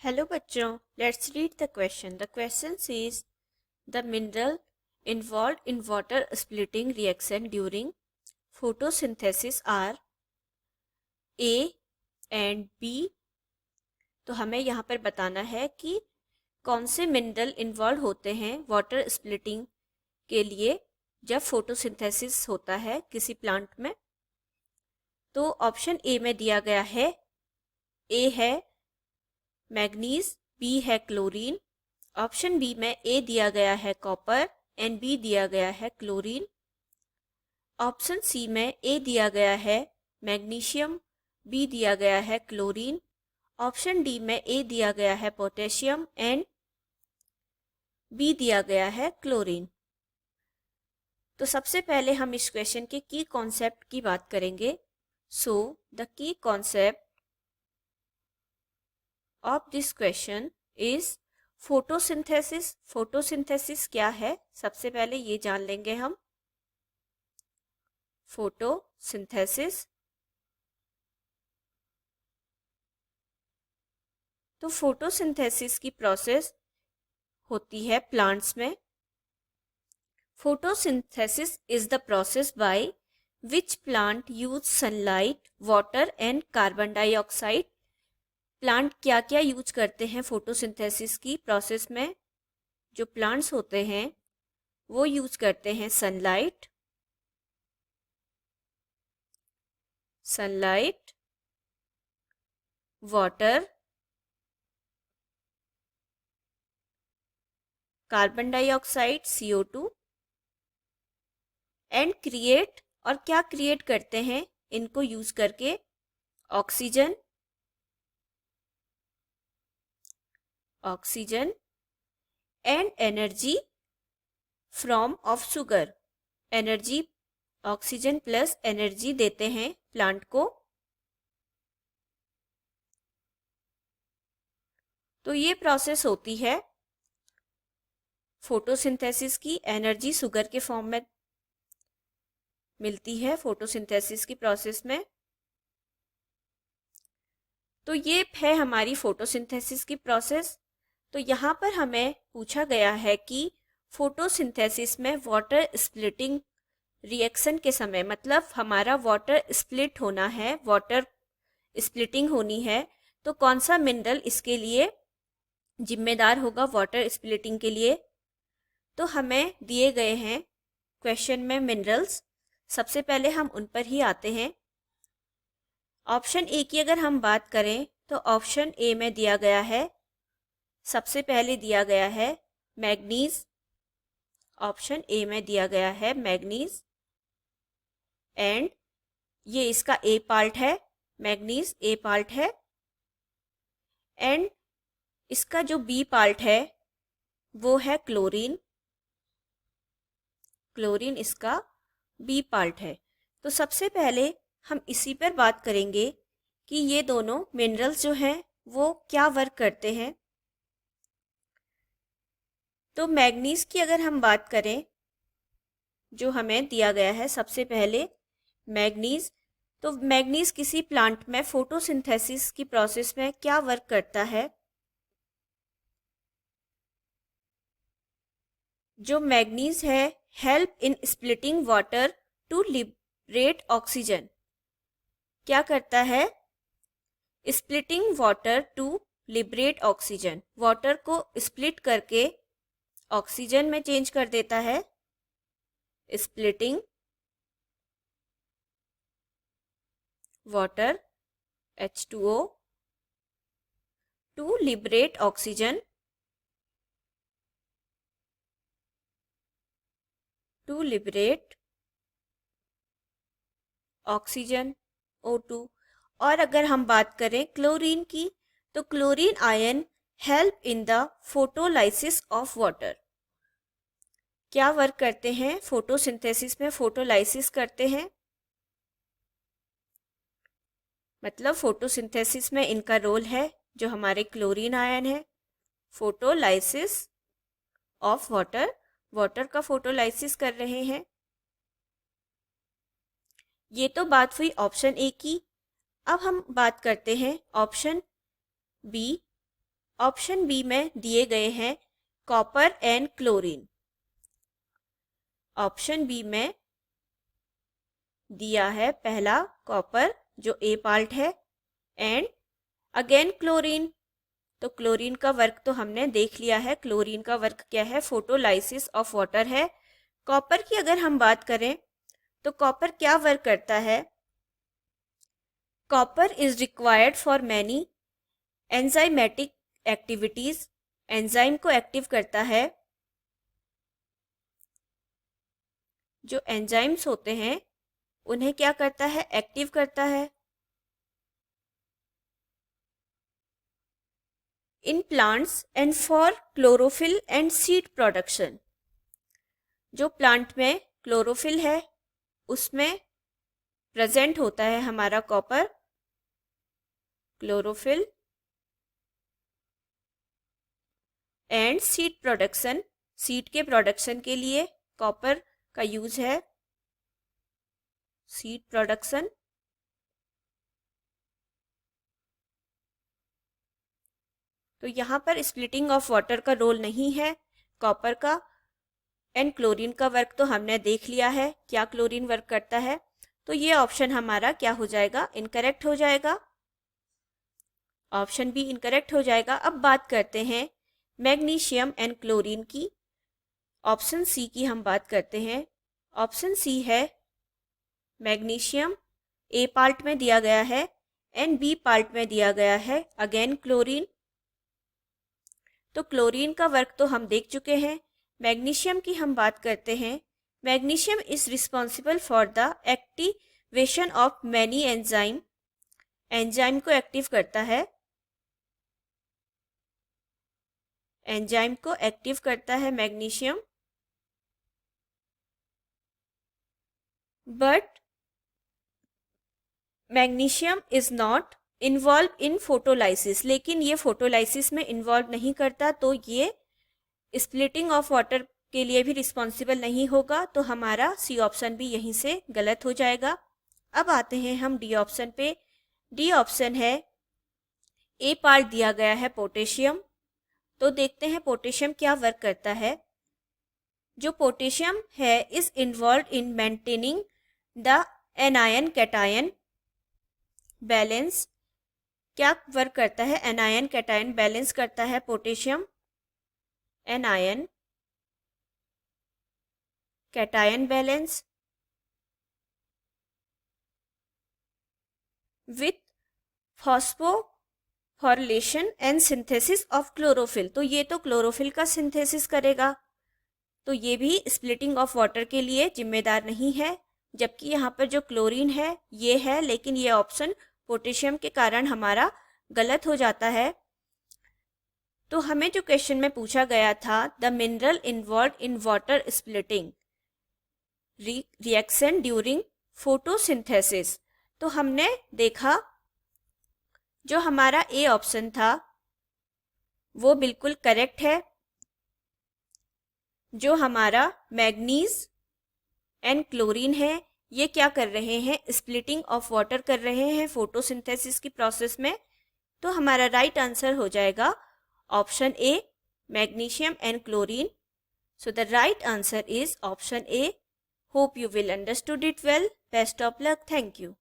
Hello बच्चों, let's read the question. The question is the mineral involve in water splitting reaction during photosynthesis are A and B. तो हमें यहाँ पर बताना है कि कौन से मिनरल इन्वॉल्व होते हैं वाटर स्प्लिटिंग के लिए जब फोटोसिंथेसिस होता है किसी प्लांट में. तो ऑप्शन ए में दिया गया है, ए है मैग्नीज, बी है क्लोरीन. ऑप्शन बी में ए दिया गया है कॉपर एंड बी दिया गया है क्लोरीन. ऑप्शन सी में ए दिया गया है मैग्नीशियम, बी दिया गया है क्लोरीन. ऑप्शन डी में ए दिया गया है पोटेशियम एंड बी दिया गया है क्लोरीन. तो सबसे पहले हम इस क्वेश्चन के की कॉन्सेप्ट की बात करेंगे. So the key concept of this question is photosynthesis. Photosynthesis क्या है, सबसे पहले ये जान लेंगे हम. फोटोसिंथेसिस, तो फोटोसिंथेसिस की प्रोसेस होती है प्लांट्स में. Photosynthesis is the process by which plant use sunlight, water and carbon dioxide. Plant क्या क्या यूज करते हैं फोटोसिंथेसिस की प्रोसेस में? जो प्लांट्स होते हैं वो यूज करते हैं sunlight, water, carbon dioxide CO2 and create. और क्या क्रिएट करते हैं इनको यूज करके? Oxygen and energy from of sugar. Energy, oxygen plus energy देते हैं प्लांट को. तो ये प्रोसेस होती है फोटोसिंथेसिस की. एनर्जी शुगर के फॉर्म में मिलती है फोटोसिंथेसिस की प्रोसेस में. तो ये है हमारी फोटोसिंथेसिस की प्रोसेस. तो यहाँ पर हमें पूछा गया है कि फोटोसिंथेसिस में वाटर स्प्लिटिंग रिएक्शन के समय, मतलब हमारा वाटर स्प्लिट होना है, वाटर स्प्लिटिंग होनी है, तो कौन सा मिनरल इसके लिए जिम्मेदार होगा वाटर स्प्लिटिंग के लिए? तो हमें दिए गए हैं क्वेश्चन में मिनरल्स. सबसे पहले हम उन पर ही आते हैं. ऑप्शन ए की अगर हम बात करें तो ऑप्शन ए में दिया गया है, सबसे पहले दिया गया है मैग्नीज. ऑप्शन ए में दिया गया है मैग्नीज एंड ये इसका ए पार्ट है, मैग्नीज ए पार्ट है. एंड इसका जो बी पार्ट है वो है क्लोरीन. क्लोरीन इसका बी पार्ट है. तो सबसे पहले हम इसी पर बात करेंगे कि ये दोनों मिनरल्स जो हैं वो क्या वर्क करते हैं. तो मैग्नीज की अगर हम बात करें, जो हमें दिया गया है सबसे पहले मैग्नीज, तो मैग्नीज किसी प्लांट में फोटोसिंथेसिस की प्रोसेस में क्या वर्क करता है? जो मैग्नीज है, help in splitting water to liberate oxygen. क्या करता है? Splitting water to liberate oxygen. Water को स्प्लिट करके ऑक्सीजन में चेंज कर देता है. Splitting water H2O to liberate oxygen, to liberate oxygen O2. और अगर हम बात करें क्लोरीन की, तो chlorine ion help in the photolysis of water. क्या वर्क करते हैं फोटोसिंथेसिस में? फोटोलाइसिस करते हैं, मतलब फोटोसिंथेसिस में इनका रोल है, जो हमारे क्लोरीन आयन है, फोटोलाइसिस ऑफ वाटर. वाटर का फोटोलाइसिस कर रहे हैं. ये तो बात हुई ऑप्शन ए की. अब हम बात करते हैं ऑप्शन बी. ऑप्शन बी में दिए गए हैं copper and chlorine. Option B में दिया है पहला कॉपर जो ए पार्ट है एंड अगेन क्लोरीन। तो क्लोरीन का वर्क तो हमने देख लिया है, क्लोरीन का वर्क क्या है, फोटोलाइसिस ऑफ वाटर है। कॉपर की अगर हम बात करें तो कॉपर क्या वर्क करता है, copper is required for many enzymatic activities. Enzyme को एक्टिव करता है, जो एंजाइम्स होते हैं उन्हें क्या करता है, एक्टिव करता है। In plants and for chlorophyll and seed production. जो प्लांट में क्लोरोफिल है उसमें प्रेजेंट होता है हमारा copper, chlorophyll and seed production. Seed के प्रोडक्शन के लिए कॉपर का यूज है, सीड प्रोडक्शन। तो यहाँ पर स्प्लिटिंग ऑफ वाटर का रोल नहीं है कॉपर का। एंड क्लोरीन का वर्क तो हमने देख लिया है, क्या क्लोरीन वर्क करता है। तो ये ऑप्शन हमारा क्या हो जाएगा, इनकरेक्ट हो जाएगा। ऑप्शन बी इनकरेक्ट हो जाएगा। अब बात करते हैं मैग्नीशियम एंड क्लोरीन की। ऑप्शन सी की हम बात करते हैं। ऑप्शन सी है मैग्नीशियम ए पार्ट में दिया गया है एंड बी पार्ट में दिया गया है अगेन क्लोरीन। तो क्लोरीन का वर्क तो हम देख चुके हैं। मैग्नीशियम की हम बात करते हैं। Magnesium is responsible for the activation of many enzyme. Enzyme को एक्टिव करता है, एंजाइम को एक्टिव करता है magnesium. But magnesium is not involve in photolysis, लेकिन ये फोटोलाइसिस में इन्वॉल्व नहीं करता, तो ये स्प्लिटिंग ऑफ वाटर के लिए भी रिस्पॉन्सिबल नहीं होगा। तो हमारा सी ऑप्शन भी यहीं से गलत हो जाएगा। अब आते हैं हम डी ऑप्शन पे। डी ऑप्शन है ए पार्ट दिया गया है पोटेशियम। तो देखते हैं पोटेशियम क्या वर्क करता है। जो पोटेशियम है is involved in maintaining the anion cation balance. क्या वर्क करता है, एनायन कैटायन बैलेंस करता है potassium. Anion cation balance with phosphorylation and synthesis of chlorophyll. तो ये तो क्लोरोफिल का सिंथेसिस करेगा, तो ये भी स्प्लिटिंग ऑफ वाटर के लिए जिम्मेदार नहीं है। जबकि यहाँ पर जो क्लोरीन है ये है, लेकिन ये ऑप्शन पोटेशियम के कारण हमारा गलत हो जाता है। तो हमें जो क्वेश्चन में पूछा गया था, the mineral involve in water splitting reaction during photosynthesis. तो हमने देखा जो हमारा ए ऑप्शन था वो बिल्कुल करेक्ट है। जो हमारा मैग्नीज एंड क्लोरीन है ये क्या कर रहे हैं, स्प्लिटिंग ऑफ वाटर कर रहे हैं फोटोसिंथेसिस की प्रोसेस में। तो हमारा राइट आंसर हो जाएगा option A, magnesium and chlorine. So the right answer is option A. Hope you will understood it well. Best of luck. Thank you.